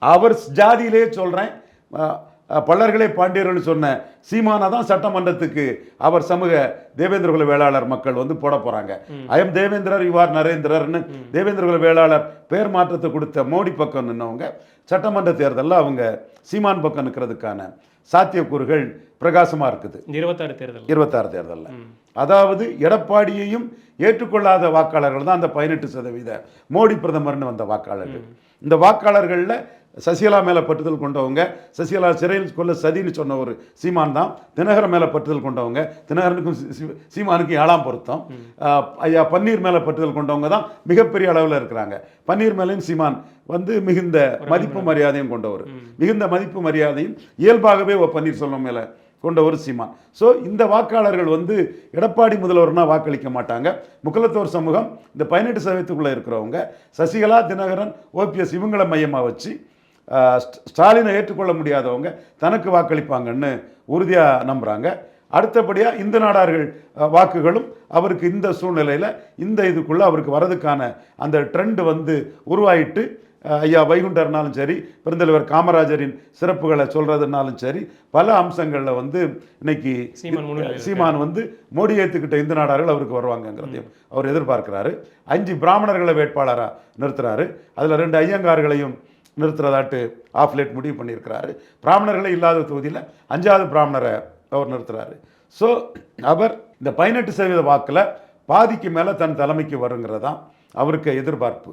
அவர் ஜாதியிலே சொல்கிறேன், பல்லர்களே பாண்டியர்கள் சொன்ன சீமானா தான் சட்டமன்றத்துக்கு அவர் சமூக தேவேந்திரகுல வேளாளர் மக்கள் வந்து போட போகிறாங்க. ஐஎம் தேவேந்திரர் யுவார் நரேந்திரர்னு தேவேந்திரகுல வேளாளர் பேர் மாற்றத்தை கொடுத்த மோடி பக்கம் நின்னவங்க சட்டமன்ற தேர்தலில் அவங்க சீமான் பக்கம் நிற்கிறதுக்கான சாத்தியக்கூறுகள் பிரகாசமாக இருக்குது. 26 தேர்தலில் அதாவது எடப்பாடியையும் ஏற்றுக்கொள்ளாத வாக்காளர்கள் தான் அந்த 18% மோடி பிரதமர்னு வந்த வாக்காளர்கள். இந்த வாக்காளர்களில் சசிகலா மேலே பற்றுதல் கொண்டவங்க, சசிகலா சிறையில் கொள்ள சதின்னு சொன்ன ஒரு சீமான் தான். தினகரன் மேலே பற்றுதல் கொண்டவங்க, தினகரனுக்கும் சீமானுக்கும் 7ஆம் பொருத்தம். ஐயா பன்னீர் மேலே பற்றுதல் கொண்டவங்க தான் மிகப்பெரிய அளவில் இருக்கிறாங்க. பன்னீர் மேலேயும் சீமான் வந்து மிகுந்த மதிப்பு மரியாதையும் கொண்டவர். மிகுந்த மதிப்பு மரியாதையும் இயல்பாகவே பன்னீர்செல்வம் மேலே கொண்ட ஒரு சீமான். ஸோ இந்த வாக்காளர்கள் வந்து எடப்பாடி முதல்வர்னா வாக்களிக்க மாட்டாங்க. முக்குலத்தோர் சமூகம் இந்த 18% இருக்கிறவங்க சசிகலா, தினகரன், ஓபிஎஸ் இவங்களை மையமாக வச்சு ஸ்டாலினை ஏற்றுக்கொள்ள முடியாதவங்க தனக்கு வாக்களிப்பாங்கன்னு உறுதியாக நம்புகிறாங்க. அடுத்தபடியாக இந்த நாடார்கள் வாக்குகளும் அவருக்கு இந்த சூழ்நிலையில் இந்த இதுக்குள்ளே அவருக்கு வரதுக்கான அந்த ட்ரெண்ட் வந்து உருவாயிட்டு, ஐயா வைகுண்டர்னாலும் சரி, பெருந்தலைவர் காமராஜரின் சிறப்புகளை சொல்கிறதுனாலும் சரி, பல அம்சங்களில் வந்து இன்னைக்கு சீமான் வந்து மோடி ஏற்றுக்கிட்ட இந்த நாடார்கள் அவருக்கு வருவாங்கங்கிறதையும் அவர் எதிர்பார்க்கிறாரு. 5 பிராமணர்களை வேட்பாளராக நிறுத்துறாரு. அதில் 2 ஐயங்கார்களையும் நிறுத்துறதாட்டு ஆஃப்லேட் முடிவு பண்ணியிருக்கிறாரு. பிராமணர்களே இல்லாத தொகுதியில் 5வது பிராமணரை அவர் நிறுத்துறாரு. ஸோ அவர் இந்த 18% வாக்கில் பாதிக்கு மேலே தன் தலைமைக்கு வருங்கிறதான் அவருக்கு எதிர்பார்ப்பு.